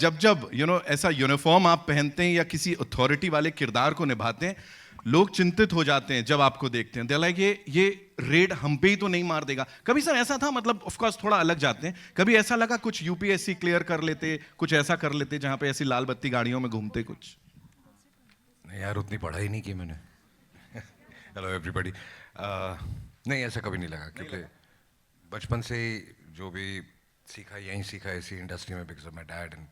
जब जब ऐसा यूनिफॉर्म आप पहनते हैं या किसी अथॉरिटी वाले किरदार को निभाते हैं, लोग चिंतित हो जाते हैं जब आपको देखते हैं। दे लाइक ये रेड हम पे ही तो नहीं मार देगा। कभी सर ऐसा था, मतलब ऑफ कोर्स थोड़ा अलग जाते हैं, कभी ऐसा लगा कुछ यूपीएससी क्लियर कर लेते, कुछ ऐसा कर लेते जहां पे ऐसी लाल बत्ती गाड़ियों में घूमते कुछ? नहीं यार, उतनी पढ़ाई नहीं की मैंने। Hello everybody. नहीं, ऐसा कभी नहीं लगा, क्योंकि बचपन से ही जो भी सीखा यहीं सीखा, इसी इंडस्ट्री में, because of my dad. And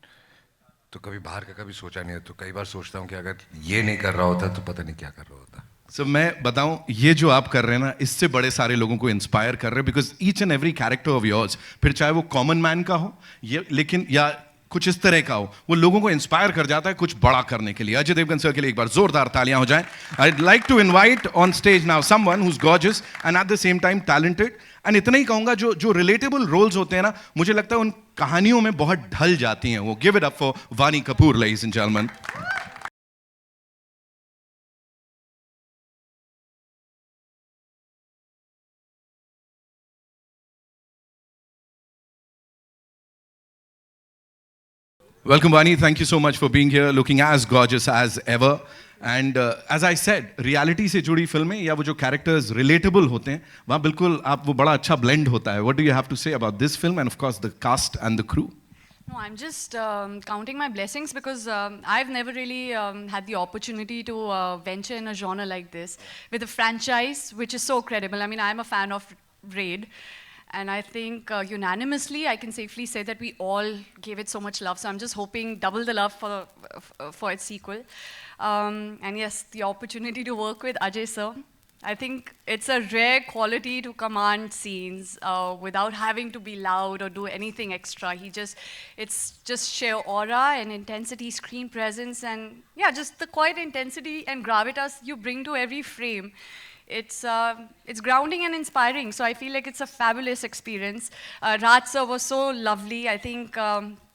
तो कभी बाहर का कभी सोचा नहीं है। तो कई बार सोचता हूँ कि अगर ये नहीं कर रहा होता तो पता नहीं क्या कर रहा होता। सो मैं बताऊं, ये जो आप कर रहे हैं ना, इससे बड़े सारे लोगों को इंस्पायर कर रहे हैं, because each and every character of yours, फिर चाहे वो कॉमन मैन का हो ये, लेकिन या कुछ इस तरह का हो, वो लोगों को इंस्पायर कर जाता है कुछ बड़ा करने के लिए। अजय देवगन सर के लिए एक बार जोरदार तालियां हो जाएं। I'd like to invite on stage now someone who's gorgeous and at the same time talented. And इतना ही कहूंगा, जो जो रिलेटेबल रोल्स होते हैं ना, मुझे लगता है उन कहानियों में बहुत ढल जाती हैं वो। गिव इट अप फॉर वानी Kapoor, ladies and gentlemen. Welcome, Vani. Thank you so much for being here, looking as gorgeous as ever. And as I said, reality से जुड़ी फिल्में या वो जो characters relatable होते हैं, वहाँ बिल्कुल आप वो बड़ा अच्छा blend होता है. What do you have to say about this film and of course the cast and the crew? No, I'm just counting my blessings because I've never really had the opportunity to venture in a genre like this with a franchise which is so credible. I mean, I'm a fan of Raid. And I think unanimously, I can safely say that we all gave it so much love. So I'm just hoping double the love for its sequel. And yes, the opportunity to work with Ajay sir. I think it's a rare quality to command scenes without having to be loud or do anything extra. It's just sheer aura and intensity, screen presence, and yeah, just the quiet intensity and gravitas you bring to every frame. It's grounding and inspiring, so I feel like it's a fabulous experience. Raj sir was so lovely. I think,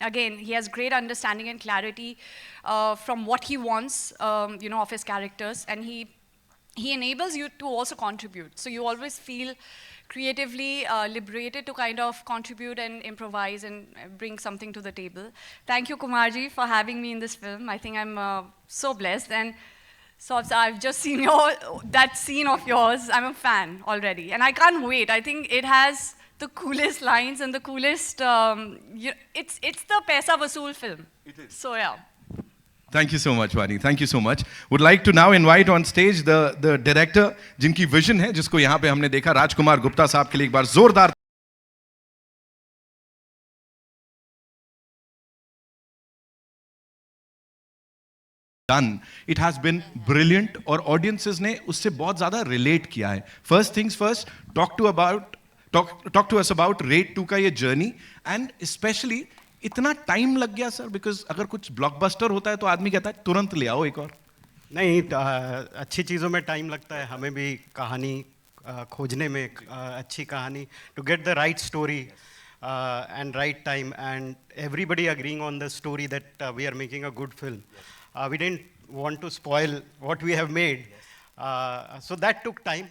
again, he has great understanding and clarity from what he wants, of his characters, and he enables you to also contribute. So you always feel creatively liberated to kind of contribute and improvise and bring something to the table. Thank you, Kumarji, for having me in this film. I think I'm so blessed. And so I've just seen that scene of yours. I'm a fan already, and I can't wait. I think it has the coolest lines and the coolest. It's the Paisa Vasool film. It is. So yeah. Thank you so much, Vani. Thank you so much. Would like to now invite on stage the director, जिनकी vision है, जिसको यहाँ पे हमने देखा, राजकुमार गुप्ता साहब के लिए एक बार जोरदार done. It has been brilliant और audiences ने उससे बहुत ज़्यादा relate किया है. First things first, talk to us about Raid 2 का ये journey and especially इतना time लग गया सर, because अगर कुछ blockbuster होता है तो आदमी कहता है तुरंत ले आओ एक और. नहीं, अच्छी चीज़ों में टाइम लगता है, हमें भी कहानी खोजने में, अच्छी कहानी, to get the right story and right time and everybody agreeing on the story that we are making a good film. We didn't want to spoil what we have made. So that took time,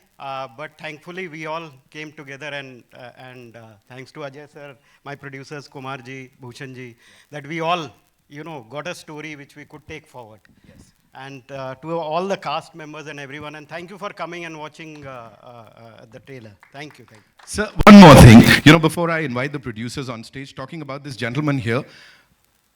but thankfully we all came together and thanks to Ajay sir, my producers, Kumar ji, Bhushan ji, that we all, got a story which we could take forward. Yes. And to all the cast members and everyone, and thank you for coming and watching the trailer. Thank you. Sir, one more thing. Before I invite the producers on stage, talking about this gentleman here,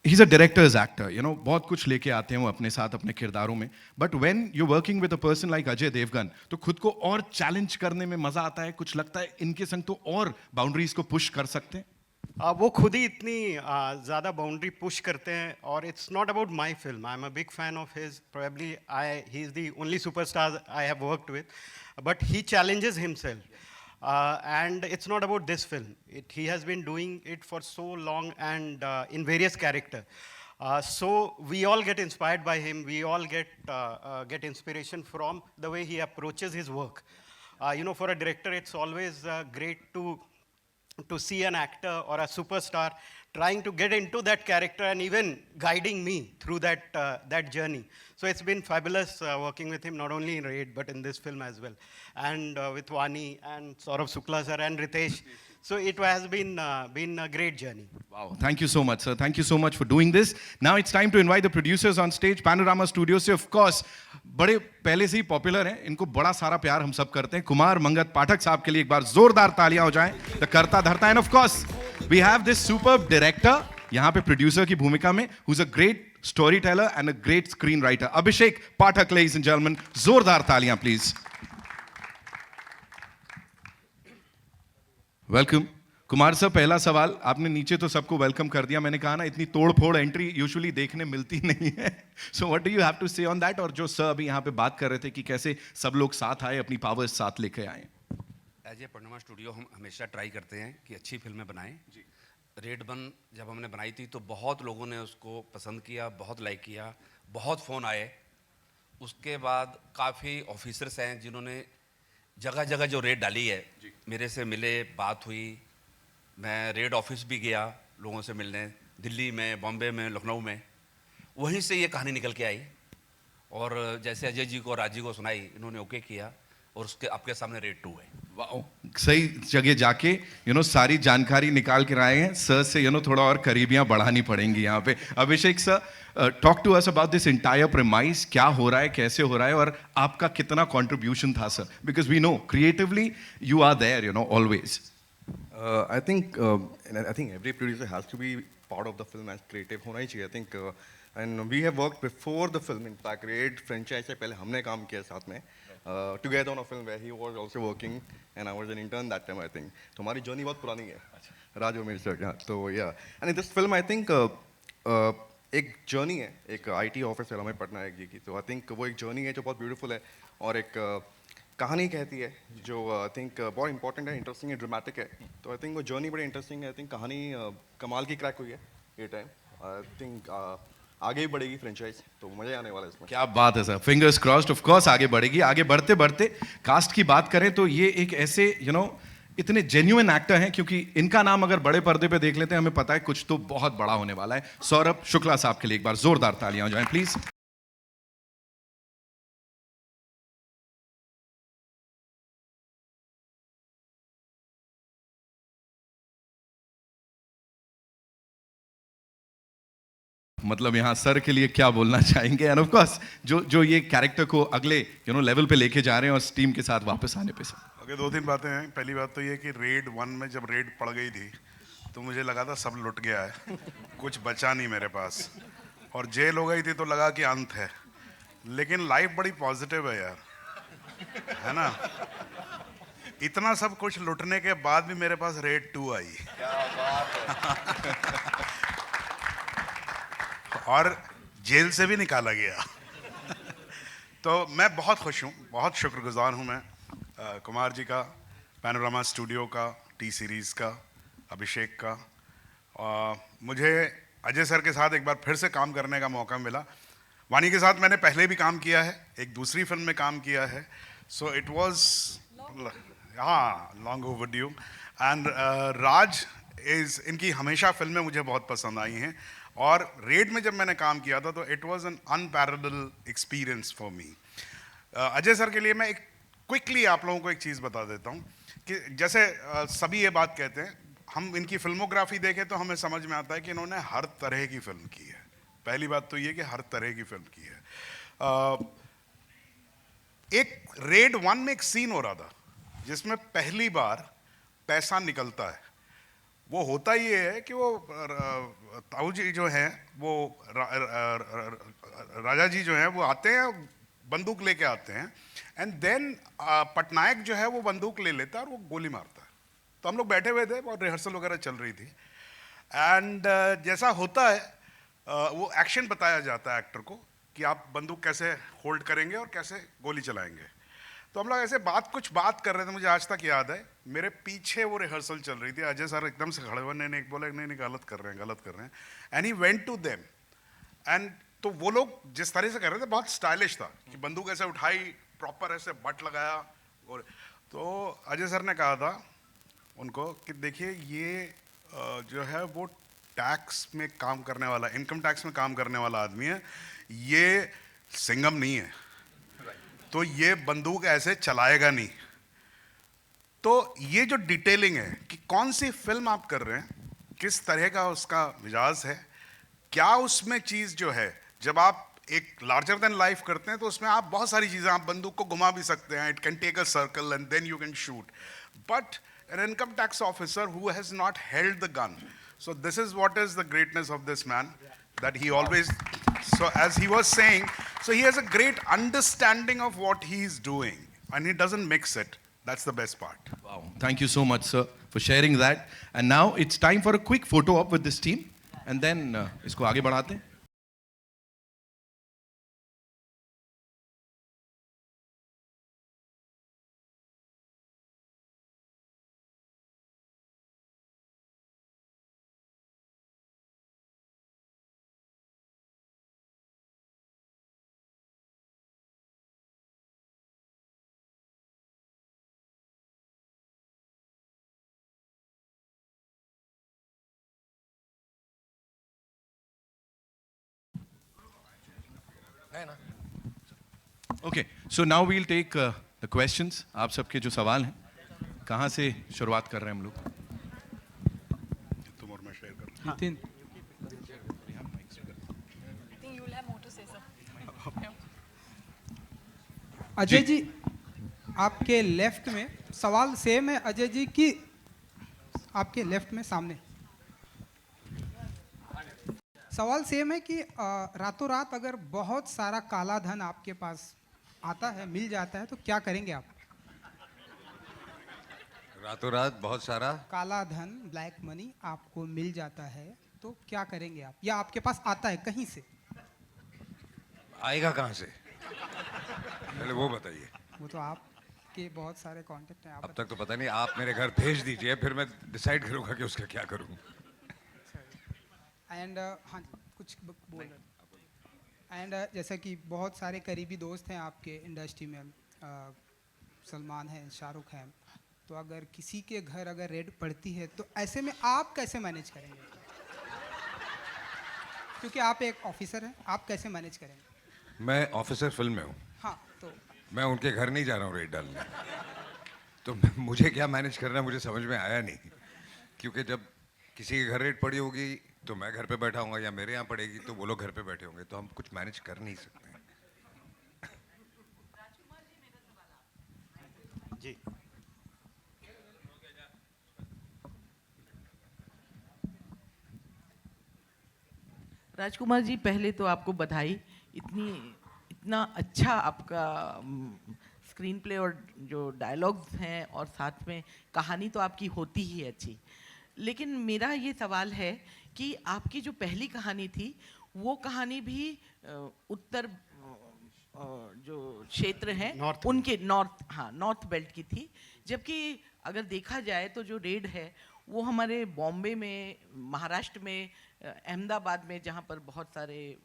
he's a director's actor. बहुत कुछ लेके आते हैं वो अपने साथ अपने किरदारों में. But when you're working with a person like Ajay Devgan, तो खुद को और challenge करने में मजा आता है. कुछ लगता है इनके संग तो और boundaries को push कर सकते हैं. वो खुद ही इतनी ज़्यादा बाउंड्री पुश करते हैं और it's not about my film. I'm a big fan of his. Probably he's the only superstar I have worked with, but he challenges himself. And it's not about this film. He has been doing it for so long and in various characters. So we all get inspired by him. We all get inspiration from the way he approaches his work. For a director, it's always great to see an actor or a superstar trying to get into that character and even guiding me through that journey. So it's been fabulous working with him, not only in Raid, but in this film as well. And with Vani and Saurabh Shukla sir and Ritesh. So it has been a great journey. Wow, thank you so much, sir. Thank you so much for doing this. Now it's time to invite the producers on stage. Panorama Studios से of course बड़े पहले से ही popular हैं, इनको बड़ा सारा प्यार हम सब करते हैं. कुमार मंगत पाठक साहब के लिए एक बार जोरदार तालियां हो जाएं. द करता धरता and of course we have this superb director यहाँ पे प्रोड्यूसर की भूमिका में, who's a great storyteller and a great screenwriter. Abhishek Pathak, ladies and gentlemen, जोरदार तालियां please. वेलकम. कुमार सर, पहला सवाल, आपने नीचे तो सबको वेलकम कर दिया, मैंने कहा ना इतनी तोड़ फोड़ एंट्री यूजुअली देखने मिलती नहीं है. So what do you have to say on that? और जो सर अभी यहाँ पे बात कर रहे थे कि कैसे सब लोग साथ आए, अपनी पावर्स साथ लेके आए. एज ए पन्नमा स्टूडियो हम हमेशा ट्राई करते हैं कि अच्छी फिल्में बनाएं. रेड 1 जब हमने बनाई थी तो बहुत लोगों ने उसको पसंद किया, बहुत लाइक किया, बहुत फ़ोन आए. उसके बाद काफ़ी ऑफिसर्स हैं जिन्होंने जगह जगह जो रेड डाली है, मेरे से मिले, बात हुई. मैं रेड ऑफिस भी गया लोगों से मिलने, दिल्ली में, बॉम्बे में, लखनऊ में. वहीं से ये कहानी निकल के आई और जैसे अजय जी को, राजी को सुनाई, इन्होंने ओके किया और उसके आपके सामने रेड 2 है. वाओ, सही जगह जाके सारी जानकारी निकाल के आए हैं. सर से थोड़ा और करीबियां बढ़ानी पड़ेंगी यहाँ पे. Abhishek sir, talk to us about this entire premise. क्या हो रहा है, कैसे हो रहा है और आपका कितना कंट्रीब्यूशन था sir? Because we know creatively you are there always. I think every producer has to be part of the film as creative होना ही चाहिए. I think and we have worked before the film. In fact, Raid franchise से पहले हमने काम किया साथ में together on a film where he was also working and I was an intern that time. I think तो हमारी journey बहुत पुरानी है. राजू मेरे सर का. तो yeah, and in this film I think एक journey है, एक IT ऑफिसर हमें पटनायक जी की. तो I think वो एक journey है जो बहुत beautiful है और एक कहानी कहती है जो आई थिंक बहुत इंपॉर्टेंट है, इंटरेस्टिंग है, ड्रामेटिक है. तो आई थिंक वो जर्नी बड़ी इंटरेस्टिंग है. आई थिंक कहानी कमाल की क्रैक हुई है ये टाइम. आई थिंक आगे ही बढ़ेगी फ्रेंचाइज, तो मजा आने वाला है इसमें. क्या बात है sir, fingers crossed. Of course आगे बढ़ेगी. आगे बढ़ते बढ़ते कास्ट की बात करें तो ये एक ऐसे इतने जेन्युइन एक्टर हैं, क्योंकि इनका नाम अगर बड़े पर्दे पे देख लेते हैं हमें पता है कुछ तो बहुत बड़ा होने वाला है. सौरभ शुक्ला साहब के लिए एक बार जोरदार तालियां हो जाएं प्लीज. मतलब यहाँ सर के लिए क्या बोलना चाहेंगे? एंड ऑफ कोर्स जो ये कैरेक्टर को अगले लेवल पे लेके जा रहे हैं और टीम के साथ वापस आने पे सर. ओके, 2-3 बातें हैं. पहली बात तो ये कि रेड 1 में जब रेड पड़ गई थी तो मुझे लगा था सब लुट गया है, कुछ बचा नहीं मेरे पास. और जेल हो गई थी तो लगा कि अंत है. लेकिन लाइफ बड़ी पॉजिटिव है यार, है ना. इतना सब कुछ लुटने के बाद भी मेरे पास रेड 2 आई. और जेल से भी निकाला गया. तो मैं बहुत खुश हूँ, बहुत शुक्रगुजार हूँ मैं कुमार जी का, पैनोरामा स्टूडियो का, टी सीरीज़ का, अभिषेक का. मुझे अजय सर के साथ एक बार फिर से काम करने का मौका मिला. वानी के साथ मैंने पहले भी काम किया है, एक दूसरी फिल्म में काम किया है. So it was long overdue. And Raj इनकी हमेशा फिल्में मुझे बहुत पसंद आई हैं. और रेड में जब मैंने काम किया था तो it was an unparalleled experience for me. Ajay sir के लिए मैं एक क्विकली आप लोगों को एक चीज़ बता देता हूँ कि जैसे सभी ये बात कहते हैं, हम इनकी फिल्मोग्राफी देखें तो हमें समझ में आता है कि इन्होंने हर तरह की फिल्म की है. पहली बात तो ये कि हर तरह की फिल्म की है. एक रेड 1 में एक सीन हो रहा था जिसमें पहली बार पैसा निकलता है. वो होता ये है कि वो ताऊ जी जो हैं, वो राजा जी जो हैं, वो आते हैं, बंदूक लेके आते हैं. एंड देन पटनायक जो है वो बंदूक ले लेता है और वो गोली मारता है. तो हम लोग बैठे हुए थे और रिहर्सल वगैरह चल रही थी. एंड जैसा होता है वो एक्शन बताया जाता है एक्टर को कि आप बंदूक कैसे होल्ड करेंगे और कैसे गोली चलाएंगे. तो हम लोग ऐसे कुछ बात कर रहे थे, मुझे आज तक याद है. मेरे पीछे वो रिहर्सल चल रही थी. अजय सर एकदम से खड़े हुए, नहीं बोला नहीं गलत कर रहे हैं. And he went to them. And तो वो लोग जिस तरह से कर रहे थे बहुत स्टाइलिश था कि बंदूक ऐसे उठाई, प्रॉपर ऐसे बट लगाया. और तो अजय सर ने कहा था उनको कि देखिए ये जो है वो टैक्स में काम करने वाला, इनकम टैक्स में काम करने वाला आदमी है, ये सिंघम नहीं है, तो ये बंदूक ऐसे चलाएगा नहीं. तो ये जो डिटेलिंग है कि कौन सी फिल्म आप कर रहे हैं, किस तरह का उसका मिजाज है, क्या उसमें चीज जो है, जब आप एक लार्जर देन लाइफ करते हैं तो उसमें आप बहुत सारी चीजें, आप बंदूक को घुमा भी सकते हैं, it can take a circle and then you can shoot, but an income tax officer who has not held the gun. So this is what is the greatness of this man, that he always, so as he was saying, so he has a great understanding of what he is doing and he doesn't mix it. That's the best part. Wow. Thank you so much, sir, for sharing that. And now it's time for a quick photo op with this team. And then इसको आगे बढ़ाते हैं. Okay, so now we'll take the questions. आप सबके जो सवाल हैं, कहाँ से शुरुआत कर रहे हैं हम लोग? तुम और मैं शेयर कर Nitin, I think you will have more to say, sir. Ajay ji आपके लेफ्ट में सवाल सेम है अजय जी की, आपके लेफ्ट में सामने सवाल सेम है कि रातों रात अगर बहुत सारा काला धन आपके पास आता है, मिल जाता है, तो क्या करेंगे आप? रातों रात बहुत सारा काला धन, ब्लैक मनी आपको मिल जाता है तो क्या करेंगे आप, या आपके पास आता है कहीं से? आएगा कहाँ से, पहले वो बताइए। वो तो आपके बहुत सारे कांटेक्ट हैं, आप अब तक तो पता नहीं, आप मेरे घर भेज दीजिए, फिर मैं डिसाइड करूंगा कि उसका क्या करूं। एंड हाँ जी, कुछ बोल रहे एंड जैसा कि बहुत सारे करीबी दोस्त हैं आपके इंडस्ट्री में, सलमान है, शाहरुख हैं, तो अगर किसी के घर अगर रेड पड़ती है तो ऐसे में आप कैसे मैनेज करेंगे? क्योंकि आप एक ऑफिसर हैं, आप कैसे मैनेज करेंगे? मैं ऑफिसर फिल्म में हूँ, हाँ, तो मैं उनके घर नहीं जा रहा हूँ रेड डालने, तो मुझे क्या मैनेज करना है मुझे समझ में आया नहीं, क्योंकि जब किसी के घर रेड पड़ी होगी तो मैं घर पे बैठा हूँगा, या मेरे यहाँ पड़ेगी तो वो लोग घर पे बैठे होंगे, तो हम कुछ मैनेज कर नहीं सकते हैं। जी, राजकुमार जी, पहले तो आपको बधाई, इतना अच्छा आपका स्क्रीन प्ले और जो डायलॉग्स हैं और साथ में कहानी तो आपकी होती ही है अच्छी, लेकिन मेरा ये सवाल है कि आपकी जो पहली कहानी थी वो कहानी भी उत्तर जो क्षेत्र हैं North उनके नॉर्थ बेल्ट की थी, जबकि अगर देखा जाए तो जो रेड है वो हमारे बॉम्बे में, महाराष्ट्र में, अहमदाबाद में, जहाँ पर बहुत सारे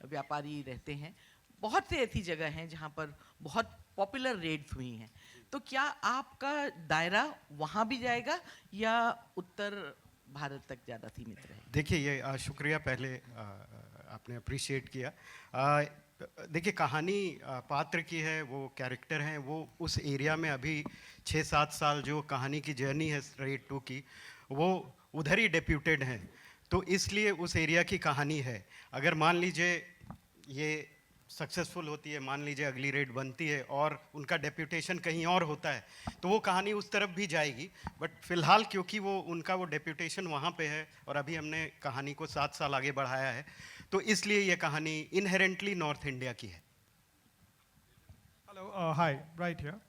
व्यापारी रहते हैं, बहुत से ऐसी जगह हैं जहाँ पर बहुत पॉपुलर रेड्स हुई हैं, तो क्या आपका दायरा वहाँ भी जाएगा या उत्तर भारत तक ज़्यादा सीमित रहेगा? देखिए ये शुक्रिया, पहले आपने अप्रिशिएट किया। देखिए कहानी पात्र की है, वो कैरेक्टर हैं, वो उस एरिया में अभी 6-7 साल जो कहानी की जर्नी है रेड 2 की, वो उधर ही डेप्यूटेड हैं, तो इसलिए उस एरिया की कहानी है। अगर मान लीजिए ये सक्सेसफुल होती है, मान लीजिए अगली रेड बनती है और उनका डेप्यूटेशन कहीं और होता है, तो वो कहानी उस तरफ भी जाएगी, बट फिलहाल क्योंकि वो उनका वो डेप्यूटेशन वहाँ पे है और अभी हमने कहानी को 7 साल आगे बढ़ाया है, तो इसलिए ये कहानी इनहेरेंटली नॉर्थ इंडिया की है। Hello, hi, right here.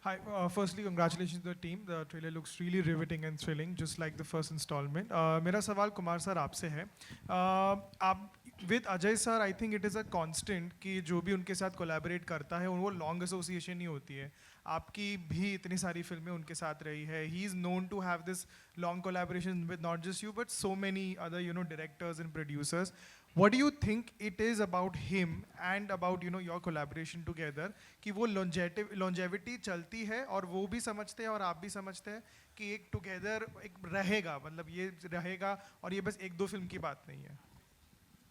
Hi, firstly, congratulations to the team. The trailer looks really riveting and thrilling, just like the first installment. मेरा सवाल कुमार सर आपसे है. आप with Ajay sir, I think it is a constant कि जो भी उनके साथ collaborate करता है, वो long association ही होती है. आपकी भी इतनी सारी फिल्में उनके साथ रही है. He is known to have this long collaboration with not just you, but so many other, directors and producers. What do you think it is about him and about your collaboration together कि वो longevity चलती है और वो भी समझते हैं और आप भी समझते हैं कि एक together एक रहेगा, मतलब ये रहेगा और ये बस 1-2 फिल्म की बात नहीं है?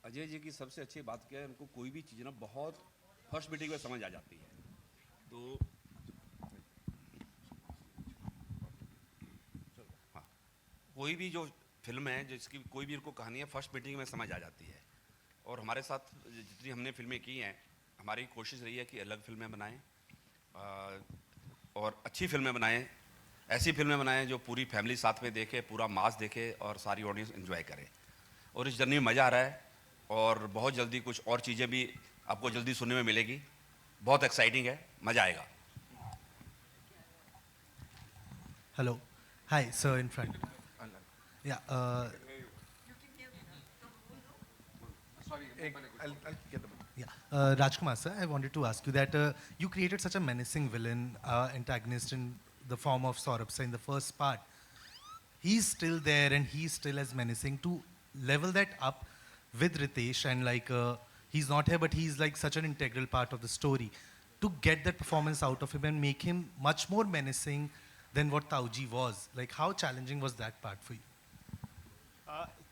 अजय जी की सबसे अच्छी बात क्या है, उनको कोई भी चीज़ ना बहुत फर्स्ट मीटिंग में समझ आ जाती है, तो कोई भी जो फिल्म है जिसकी कोई भी इनको कहानी है फर्स्ट मीटिंग में समझ आ जाती है। और हमारे साथ जितनी हमने फिल्में की हैं, हमारी कोशिश रही है कि अलग फिल्में बनाएं और अच्छी फिल्में बनाएं, ऐसी फिल्में बनाएं जो पूरी फैमिली साथ में देखे, पूरा मास देखे और सारी ऑडियंस एंजॉय करे। और इस जर्नी में मज़ा आ रहा है और बहुत जल्दी कुछ और चीज़ें भी आपको जल्दी सुनने में मिलेगी। बहुत एक्साइटिंग है, मज़ा आएगा। Hello. Hi, sir, in front. Yeah. Rajkumar, sir, I wanted to ask you that you created such a menacing villain, antagonist in the form of Saurabh sir in the first part. He's still there and he's still as menacing. To level that up with Ritesh and like he's not here, but he's like such an integral part of the story. To get that performance out of him and make him much more menacing than what Tauji was. Like how challenging was that part for you?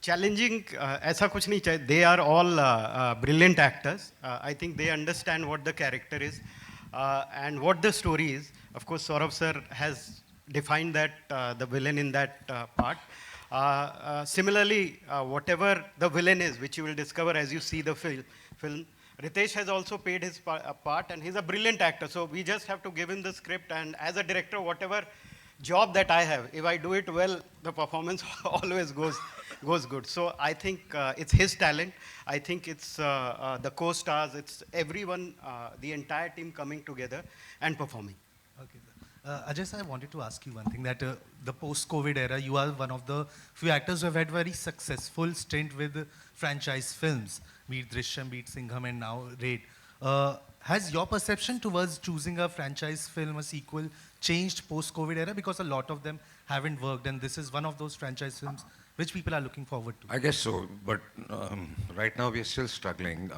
Challenging, ऐसा कुछ नहीं चाहिए. They are all brilliant actors. I think they understand what the character is and what the story is. Of course, Saurabh sir has defined that the villain in that part. Similarly, whatever the villain is, which you will discover as you see the film, Ritesh has also played his part, and he's a brilliant actor. So we just have to give him the script, and as a director, whatever job that I have, if I do it well, the performance always goes good. So I think it's his talent. I think it's the co-stars, it's everyone, the entire team coming together and performing. Okay. Ajay sir, I wanted to ask you one thing, that the post-COVID era, you are one of the few actors who have had very successful stint with franchise films, be it Drishyam, be it Singham, and now Raid. Has your perception towards choosing a franchise film, a sequel, changed post-COVID era? Because a lot of them haven't worked, and this is one of those franchise films which people are looking forward to. I guess so, but right now we are still struggling,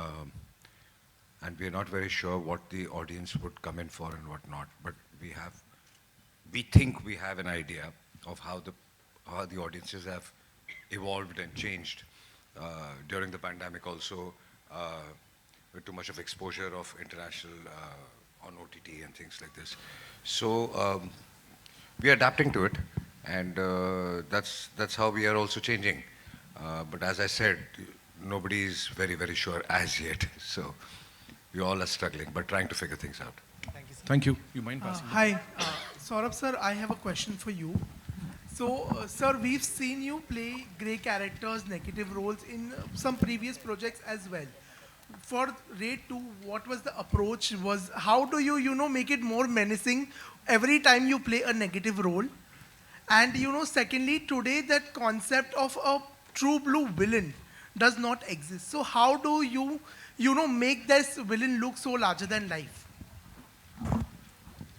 and we are not very sure what the audience would come in for and what not. But we think we have an idea of how the audiences have evolved and changed during the pandemic also, with too much of exposure of international on OTT and things like this. So we are adapting to it, and that's how we are also changing. But as I said, nobody is very, very sure as yet. So we all are struggling, but trying to figure things out. Thank you, sir. Thank you. You mind passing? Hi, Saurabh sir, I have a question for you. So, sir, we've seen you play grey characters, negative roles in some previous projects as well. For Raid 2, what was the approach? How do you make it more menacing every time you play a negative role? And secondly, today that concept of a true blue villain does not exist. So how do you make this villain look so larger than life?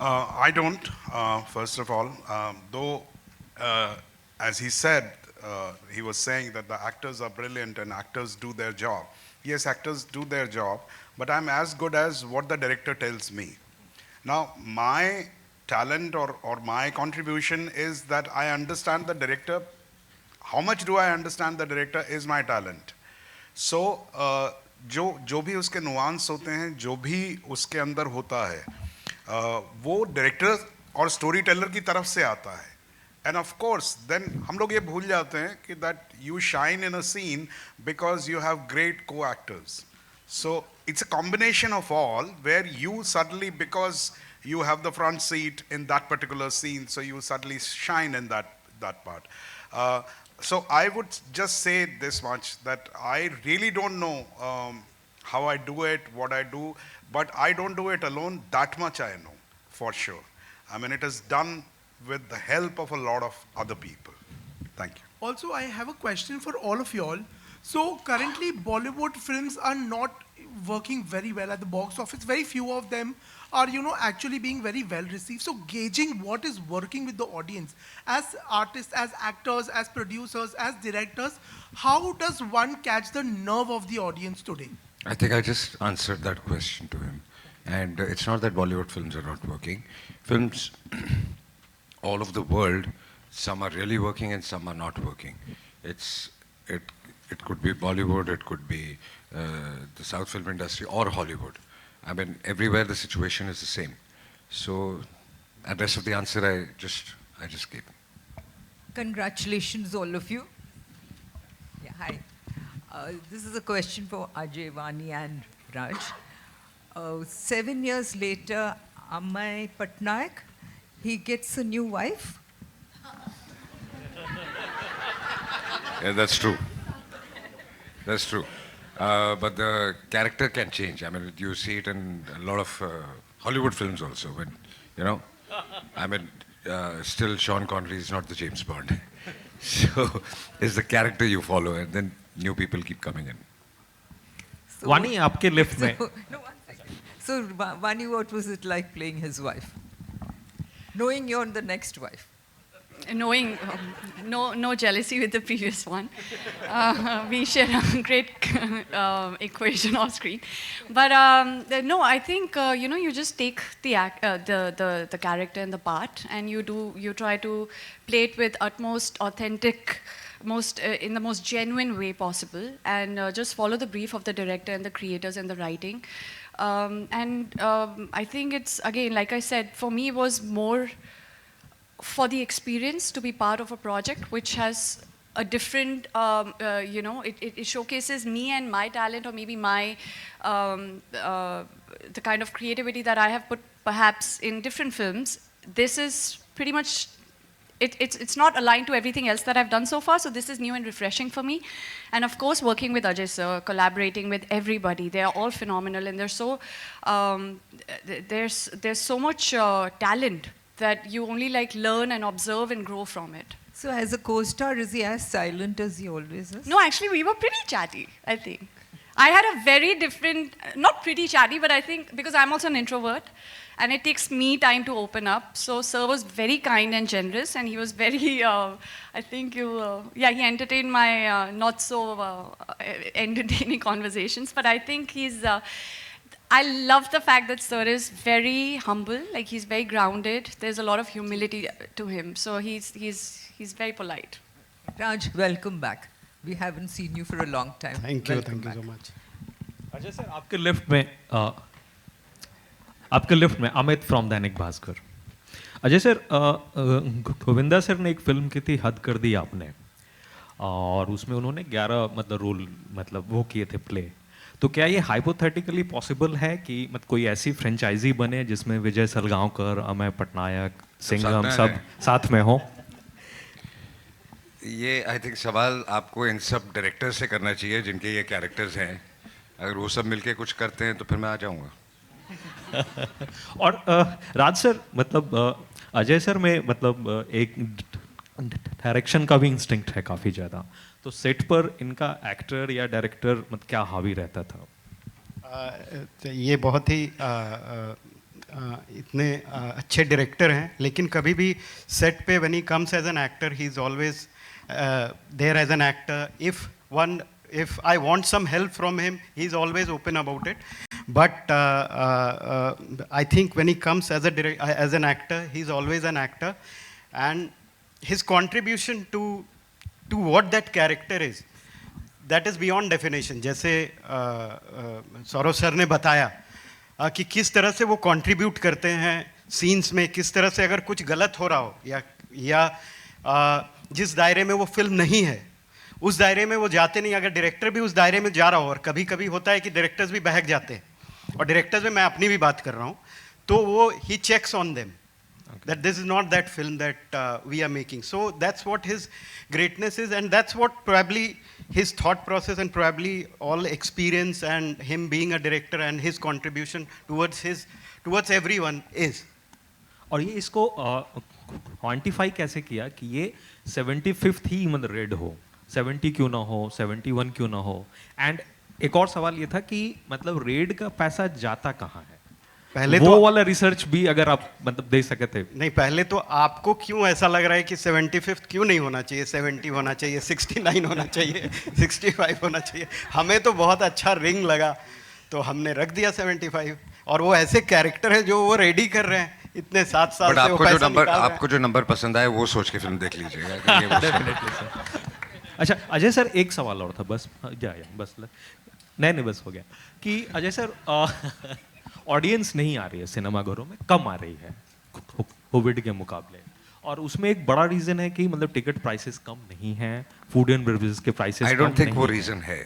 I don't, first of all, though, as he said, he was saying that the actors are brilliant and actors do their job. Yes, actors do their job, but I'm as good as what the director tells me. Now, my talent or my contribution is that I understand the director. How much do I understand the director is my talent. So, जो भी उसके nuance होते हैं, जो भी उसके अंदर होता है, वो डायरेक्टर और स्टोरी टेलर की तरफ से आता है. And of course, then हम लोग ये भूल जाते हैं कि that you shine in a scene because you have great co-actors. So it's a combination of all, where you suddenly, because you have the front seat in that particular scene, so you suddenly shine in that part. So I would just say this much, that I really don't know how I do it, what I do, but I don't do it alone. That much I know, for sure. I mean, it is done with the help of a lot of other people. Thank you. Also, I have a question for all of y'all. So currently, Bollywood films are not working very well at the box office. Very few of them are, actually being very well received. So gauging what is working with the audience, as artists, as actors, as producers, as directors, how does one catch the nerve of the audience today? I think I just answered that question to him. And it's not that Bollywood films are not working. Films all over the world, some are really working and some are not working. It could be Bollywood, it could be the South film industry or Hollywood. I mean, everywhere the situation is the same. So, and rest of the answer I just gave. Congratulations, all of you. Yeah, hi. This is a question for Ajay, Vani, and Raj. 7 years later, Amay Patnaik, he gets a new wife. Yeah, that's true. That's true. But the character can change. I mean, you see it in a lot of Hollywood films also. When, you know, I mean, still Sean Connery is not the James Bond. So it's the character you follow, and then new people keep coming in. So, वानी आपके lift में No, one second. So, Vani, what was it like playing his wife? Knowing you're the next wife. Knowing no jealousy with the previous one. We share a great equation off screen. But no, I think you just take the character and the part, and you try to play it with utmost authentic, in the most genuine way possible, and just follow the brief of the director and the creators and the writing. I think it's, again, like I said, for me it was more for the experience to be part of a project which has a different, it showcases me and my talent, or maybe my, the kind of creativity that I have put perhaps in different films. This is pretty much, it's not aligned to everything else that I've done so far, so this is new and refreshing for me. And of course, working with Ajay sir, collaborating with everybody, they are all phenomenal, and they're so, there's so much talent that you only like learn and observe and grow from it. So as a co-star, is he as silent as he always is? No, actually we were pretty chatty, I think. I had a very different, not pretty chatty, but I think because I'm also an introvert and it takes me time to open up. So sir was very kind and generous, and he was very, I think he entertained my not so entertaining conversations, but I think he's, I love the fact that sir is very humble, like he's very grounded. There's a lot of humility to him, so he's very polite. Raj, welcome back. We haven't seen you for a long time. Thank you so much. Ajay sir, आपके lift में Amit from Dainik Bhaskar. Ajay sir, Govinda sir ने एक film की थी हद कर दी आपने, और उसमें उन्होंने 11 रोल वो किए थे प्ले. तो क्या ये हाइपोथेटिकली पॉसिबल है कि कोई ऐसी फ्रेंचाइजी बने जिसमें विजय सलगांवकर, अमय पटनायक, सिंघम सब साथ में हो? ये आई थिंक सवाल आपको इन सब डायरेक्टर से करना चाहिए जिनके ये कैरेक्टर्स हैं. अगर वो सब मिलके कुछ करते हैं तो फिर मैं आ जाऊंगा. और राज सर, अजय सर में एक डायरेक्शन का भी इंस्टिंक्ट है काफ़ी ज़्यादा, तो सेट पर इनका एक्टर या डायरेक्टर क्या हावी रहता था? ये बहुत ही इतने अच्छे डायरेक्टर हैं, लेकिन कभी भी सेट पे when he comes as an actor, he is always there as an actor. If I want some help from him, he's always open about it. But I think when he comes as an actor, he's always an actor, and his contribution to what that character is, that is beyond definition. जैसे Saurav sir ने बताया कि किस तरह से वो contribute करते हैं scenes में, किस तरह से अगर कुछ गलत हो रहा हो या जिस दायरे में वो फिल्म नहीं है उस दायरे में वो जाते नहीं. अगर डायरेक्टर भी उस दायरे में जा रहा हो, और कभी कभी होता है कि डायरेक्टर्स भी बहक जाते हैं, और डायरेक्टर्स में मैं अपनी भी बात कर रहा हूँ, तो वो ही checks on them that this is not that film that we are making. So that's what his greatness is, and that's what probably his thought process and probably all experience and him being a director and his contribution towards everyone is. और ये इसको quantify कैसे किया कि ये 75th ही red हो, 70 क्यों ना हो, 71 क्यों ना हो? एंड एक और सवाल ये था कि रेड का पैसा जाता कहाँ है? पहले वो वाला रिसर्च भी अगर आप दे सके थे. नहीं, पहले तो आपको क्यों ऐसा लग रहा है कि 75th क्यों नहीं होना चाहिए, 70 होना चाहिए, 69 होना चाहिए, 65 होना चाहिए? हमें तो बहुत अच्छा रिंग लगा तो हमने रख दिया 75. और वो ऐसे कैरेक्टर है जो वो रेडी कर रहे हैं इतने 7 साल से. आपको जो नंबर पसंद आए वो सोच के फिल्म देख लीजिएगा. अच्छा अजय सर, एक सवाल और था बस. बस नहीं बस हो गया कि अजय सर, ऑडियंस नहीं आ रही है सिनेमाघरों में, कम आ रही है कोविड के मुकाबले, और उसमें एक बड़ा रीजन है कि मतलब टिकट प्राइसेस कम नहीं हैं, फूड एंड बेवरेजेस के prices I come don't think वो नहीं रीज़न है,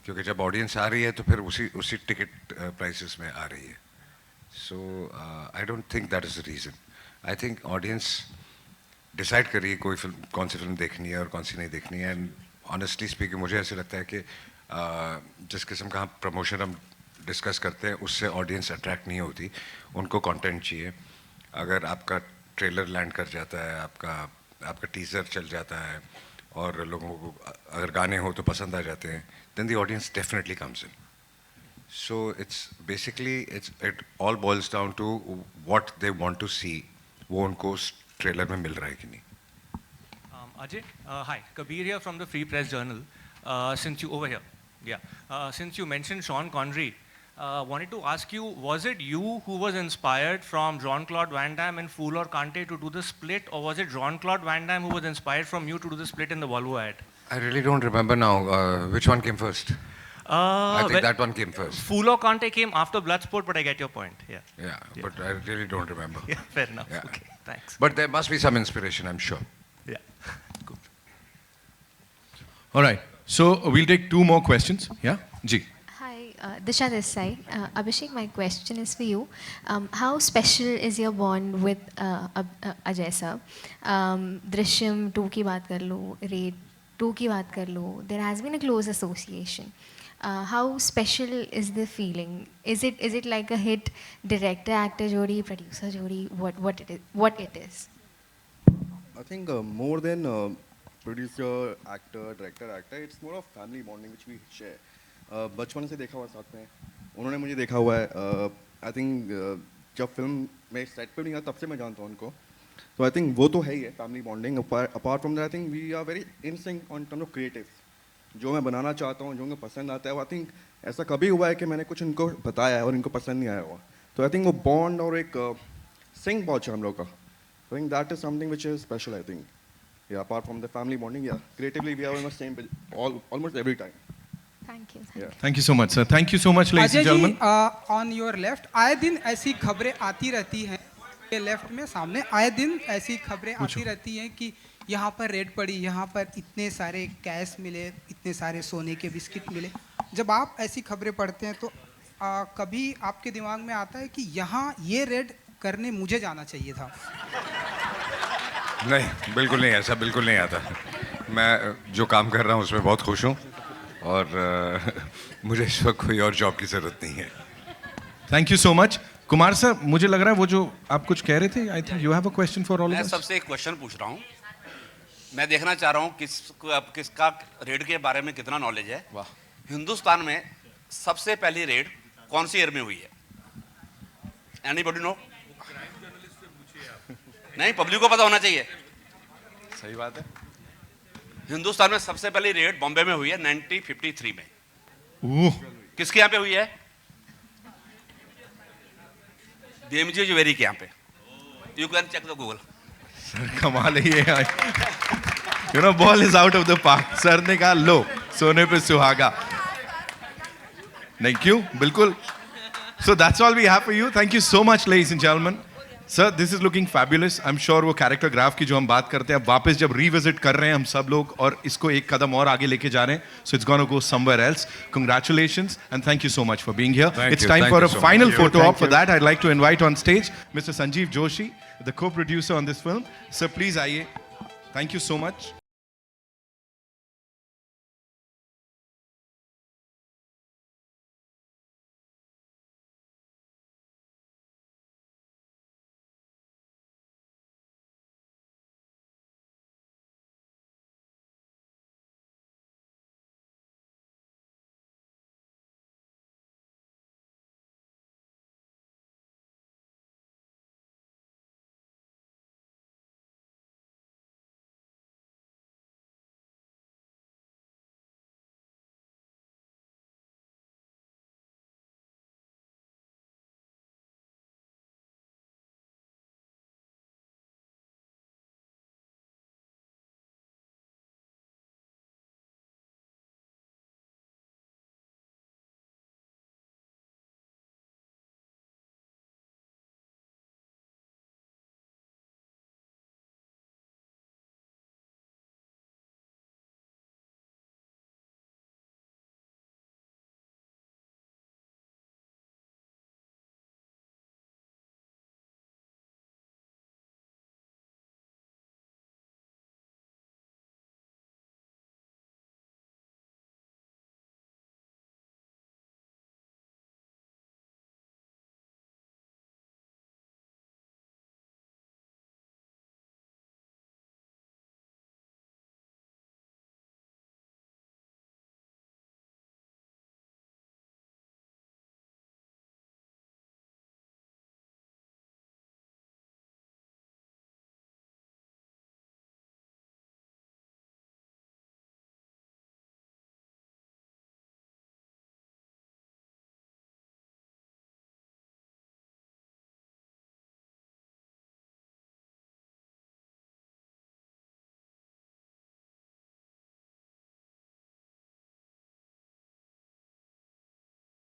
क्योंकि जब ऑडियंस आ रही है तो फिर उसी टिकट प्राइसेस में आ रही है. So I don't think that is the reason. I think audience decide करिए कोई फिल्म, कौन सी फिल्म देखनी है और कौन सी नहीं देखनी है. एंड ऑनेस्टली स्पीकिंग मुझे ऐसे लगता है कि जिस किस्म का प्रमोशन हम डिस्कस करते हैं उससे ऑडियंस अट्रैक्ट नहीं होती. उनको कंटेंट चाहिए. अगर आपका ट्रेलर लैंड कर जाता है, आपका टीजर चल जाता है और लोगों को अगर गाने हो तो पसंद आ जाते हैं, then the audience definitely comes in. So it's basically it all boils down to what they want to see. वो उनको ट्रेलर में मिल रहा है कि नहीं. Ajay, hi, Kabir here from the Free Press Journal. Since you mentioned Sean Connery, wanted to ask you, was it you who was inspired from Jean-Claude Van Damme in Fool or Kante to do the split, or was it Jean-Claude Van Damme who was inspired from you to do the split in the Volvo ad? I really don't remember now. Which one came first? I think that one came first. Fool or Kante came after Bloodsport, but I get your point. Yeah, But I really don't remember. Yeah, fair enough. Yeah. Okay, thanks. But there must be some inspiration, I'm sure. Yeah, cool. All right. So we'll take 2 more questions. Yeah? Ji. Hi, Disha this side. Abhishek, my question is for you. How special is your bond with Ajay sir? Drishyam 2 की बात कर लो, Raid 2 की बात कर लो. There has been a close association. How special is the feeling? Is it like a hit director-actor jodi, producer-jodi? What it is? I think more than producer, actor, director, it's more of family bonding which we share. बचपन से देखा हुआ साथ में, उन्होंने मुझे देखा हुआ है. आई थिंक जब फिल्म में सेट पे नहीं था तब से मैं जानता हूँ उनको. तो आई थिंक वो तो है ही है family bonding. Apart from that I think we are very in sync on terms of creative. जो मैं बनाना चाहता हूँ, जो उनको पसंद आता है, आई थिंक ऐसा कभी हुआ है कि मैंने कुछ उनको बताया है और इनको पसंद नहीं आया हुआ. तो आई थिंक वो बॉन्ड और एक सिंक बहुत है हम लोग का. I think that is something which is special. I think apart from the family bonding, creatively we are on the same page almost every time. Thank you. Thank you so much, sir. Thank you so much, ladies and gentlemen. On your left आए दिन ऐसी खबरें आती रहती हैं, के left में सामने आए दिन ऐसी खबरें आती रहती हैं कि यहाँ पर रेड पड़ी, यहाँ पर इतने सारे कैश मिले, इतने सारे सोने के बिस्किट मिले. जब आप ऐसी खबरें पढ़ते हैं तो कभी आपके दिमाग में आता है कि यहाँ ये रेड करने मुझे जाना चाहिए था? नहीं, बिल्कुल नहीं, ऐसा बिल्कुल नहीं आता. मैं जो काम कर रहा हूँ उसमें बहुत खुश हूँ और मुझे इस वक्त कोई और जॉब की ज़रूरत नहीं है. Thank you so much. Kumar sir, मुझे लग रहा है वो जो आप कुछ कह रहे थे, I think you have a question for all of मैं अस. सबसे एक क्वेश्चन पूछ रहा हूँ. मैं देखना चाह रहा हूँ किसका रेड के बारे में कितना नॉलेज है. हिंदुस्तान में सबसे पहली रेड कौन सी ईयर में हुई है? Anybody no? नहीं, पब्लिक को पता होना चाहिए. सही बात है. हिंदुस्तान में सबसे पहली रेड बॉम्बे में हुई है 1953 में. किसके यहाँ पे हुई है? बीएमजी ज्वेलरी के यहाँ पे. You can check the Google. Sir कमाल है ये. You know, ball is out of the park. Sir ने कहा लो, सोने पे सुहागा. नहीं क्यों, बिल्कुल. So that's all we have for you. Thank you so much, ladies and gentlemen. Sir, this is looking fabulous. I'm sure वो character graph की जो हम बात करते हैं, अब वापस जब revisit कर रहे हैं हम सब लोग और इसको एक कदम और आगे लेके जा रहे हैं. So it's gonna go somewhere else. Congratulations and thank you so much for being here. It's time for a final photo op. For that, I'd like to invite on stage Mr. Sanjeev Joshi, the co-producer on this film. Sir, please आइए. Thank you so much.